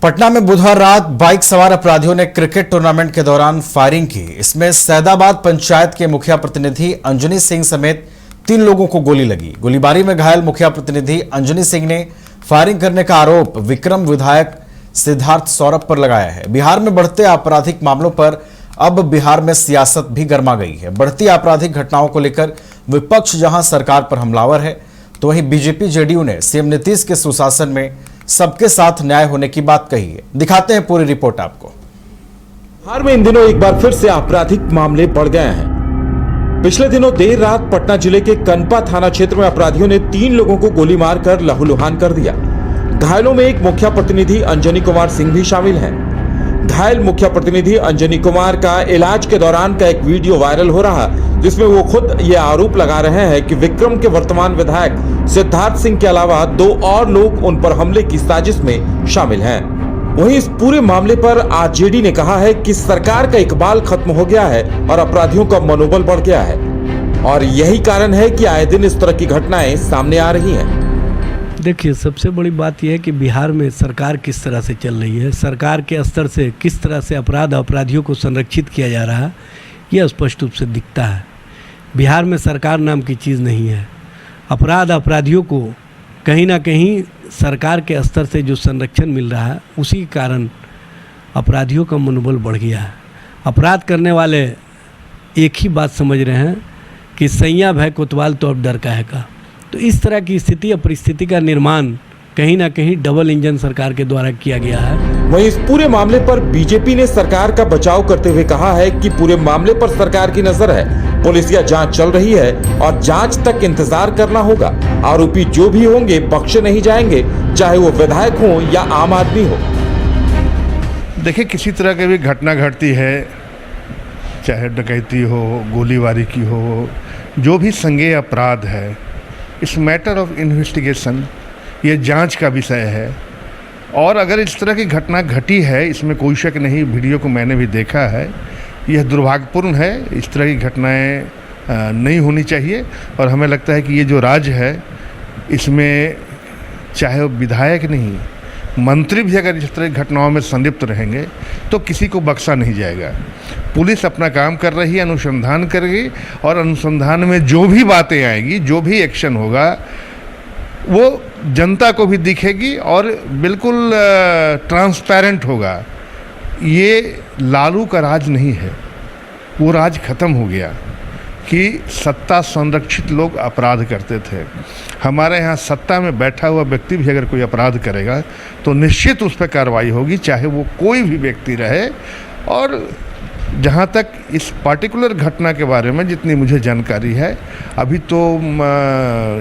पटना में बुधवार रात बाइक सवार अपराधियों ने क्रिकेट टूर्नामेंट के दौरान फायरिंग की। इसमें सैदाबाद पंचायत के मुखिया प्रतिनिधि अंजनी सिंह समेत 3 लोगों को गोली लगी। गोलीबारी में घायल मुखिया प्रतिनिधि अंजनी सिंह ने फायरिंग करने का आरोप विक्रम विधायक सिद्धार्थ सौरभ पर लगाया है। बिहार में बढ़ते आपराधिक मामलों पर अब बिहार में सियासत भी गर्मा गई है। बढ़ती आपराधिक घटनाओं को लेकर विपक्ष जहां सरकार पर हमलावर है, तो वहीं बीजेपी जेडीयू ने सीएम नीतीश के सुशासन में सबके साथ न्याय होने की बात कही है। दिखाते हैं पूरी रिपोर्ट आपको। बिहार में इन दिनों एक बार फिर से आपराधिक मामले बढ़ गए हैं। पिछले दिनों देर रात पटना जिले के कनपा थाना क्षेत्र में अपराधियों ने 3 लोगों को गोली मारकर लहूलुहान कर दिया। घायलों में एक मुखिया प्रतिनिधि अंजनी कुमार सिंह भी शामिल हैं। घायल मुखिया प्रतिनिधि अंजनी कुमार का इलाज के दौरान का एक वीडियो वायरल हो रहा, जिसमें वो खुद ये आरोप लगा रहे हैं कि विक्रम के वर्तमान विधायक सिद्धार्थ सिंह के अलावा 2 और लोग उन पर हमले की साजिश में शामिल हैं। वहीं इस पूरे मामले पर आरजेडी ने कहा है कि सरकार का इकबाल खत्म हो गया है और अपराधियों का मनोबल बढ़ गया है, और यही कारण है कि आए दिन इस तरह की घटनाएं सामने आ रही हैं। देखिए, सबसे बड़ी बात यह है कि बिहार में सरकार किस तरह से चल रही है, सरकार के स्तर से किस तरह से अपराधियों को संरक्षित किया जा रहा है, यह स्पष्ट रूप से दिखता है। बिहार में सरकार नाम की चीज़ नहीं है। अपराधियों को कहीं ना कहीं सरकार के स्तर से जो संरक्षण मिल रहा है, उसी के कारण अपराधियों का मनोबल बढ़ गया है। अपराध करने वाले एक ही बात समझ रहे हैं कि सैया भय कोतवाल तो अब डर का है का। तो इस तरह की स्थिति या परिस्थिति का निर्माण कहीं ना कहीं डबल इंजन सरकार के द्वारा किया गया है। वहीं इस पूरे मामले पर बीजेपी ने सरकार का बचाव करते हुए कहा है कि पूरे मामले पर सरकार की नजर है, पुलिसिया जांच चल रही है और जांच तक इंतजार करना होगा। आरोपी जो भी होंगे बख्शे नहीं जाएंगे, चाहे वो विधायक हो या आम आदमी हो। देखिए, किसी तरह की भी घटना घटती है, चाहे डकैती हो, गोलीबारी की हो, जो भी संज्ञेय अपराध है, इस मैटर ऑफ इन्वेस्टिगेशन, ये जांच का विषय है। और अगर इस तरह की घटना घटी है, इसमें कोई शक नहीं, वीडियो को मैंने भी देखा है, यह दुर्भाग्यपूर्ण है। इस तरह की घटनाएं नहीं होनी चाहिए। और हमें लगता है कि ये जो राज्य है, इसमें चाहे वो विधायक नहीं, मंत्री भी अगर इस तरह की घटनाओं में संलिप्त रहेंगे तो किसी को बख्शा नहीं जाएगा। पुलिस अपना काम कर रही है, अनुसंधान करेगी, और अनुसंधान में जो भी बातें आएगी, जो भी एक्शन होगा, वो जनता को भी दिखेगी और बिल्कुल ट्रांसपेरेंट होगा। ये लालू का राज नहीं है, वो राज खत्म हो गया कि सत्ता संरक्षित लोग अपराध करते थे। हमारे यहाँ सत्ता में बैठा हुआ व्यक्ति भी अगर कोई अपराध करेगा तो निश्चित उस पर कार्रवाई होगी, चाहे वो कोई भी व्यक्ति रहे। और जहाँ तक इस पार्टिकुलर घटना के बारे में जितनी मुझे जानकारी है, अभी तो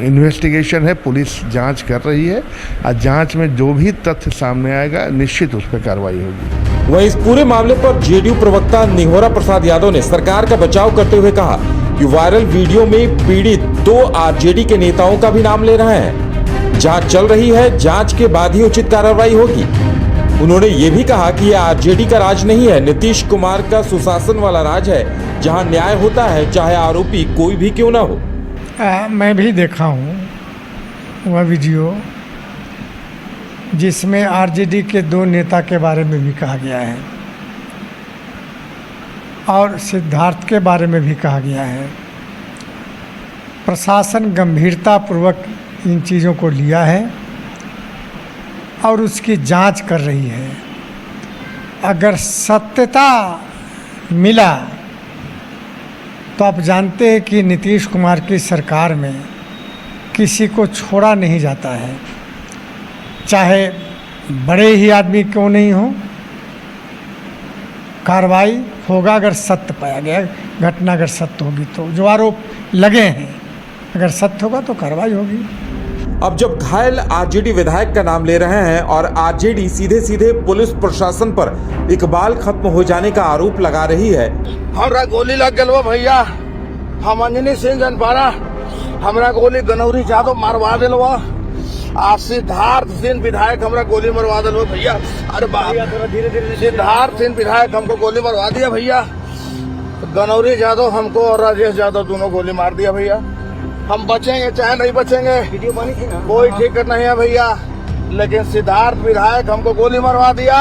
इन्वेस्टिगेशन है, पुलिस जांच कर रही है, और जांच में जो भी तथ्य सामने आएगा निश्चित उस पर कार्रवाई होगी। वहीं इस पूरे मामले पर जेडीयू प्रवक्ता निहोरा प्रसाद यादव ने सरकार का बचाव करते हुए कहा कि वायरल वीडियो में पीड़ित 2 आरजेडी के नेताओं का भी नाम ले रहे हैं। जांच चल रही है, जांच के बाद ही उचित कार्रवाई होगी। उन्होंने ये भी कहा कि यह आरजेडी का राज नहीं है, नीतीश कुमार का सुशासन वाला राज है, जहां न्याय होता है, चाहे आरोपी कोई भी क्यों ना हो। मैं भी देखा हूँ वह वीडियो, जिसमें आरजेडी के 2 नेता के बारे में भी कहा गया है और सिद्धार्थ के बारे में भी कहा गया है। प्रशासन गंभीरतापूर्वक इन चीज़ों को लिया है और उसकी जांच कर रही है। अगर सत्यता मिला तो आप जानते हैं कि नीतीश कुमार की सरकार में किसी को छोड़ा नहीं जाता है, चाहे बड़े ही आदमी क्यों नहीं हो। कार्रवाई होगा अगर सत्य पाया गया, घटना अगर सत्य होगी तो, जो आरोप लगे हैं अगर सत्य होगा तो कार्रवाई होगी। अब जब घायल आरजेडी विधायक का नाम ले रहे हैं और आरजेडी सीधे सीधे पुलिस प्रशासन पर इकबाल खत्म हो जाने का आरोप लगा रही है। हमरा गोली लग गल भैया, हम अंजनी सिंह जनपारा, हमरा गोली गनौरी जादव मारवा दिल। सिद्धार्थ सिंह विधायक हमरा गोली मरवा दिल भैया। अरे धीरे सिद्धार्थ सिंह विधायक हमको गोली मरवा दिया भैया। गनौरी जादव हमको और राजेश यादव दोनों गोली मार दिया भैया। हम बचेंगे चाहे नहीं बचेंगे, वीडियो बनी थी ना, कोई ठीक नहीं है भैया। लेकिन सिद्धार्थ विधायक हमको गोली मरवा दिया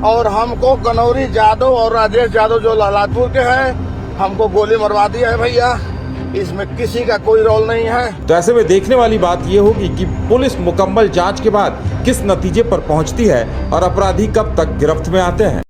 और हमको कनौरी यादव और राजेश यादव जो लहलादपुर के हैं हमको गोली मरवा दिया है भैया। इसमें किसी का कोई रोल नहीं है। तो ऐसे में देखने वाली बात यह होगी कि पुलिस मुकम्मल जांच के बाद किस नतीजे पर पहुंचती है और अपराधी कब तक गिरफ्त में आते हैं।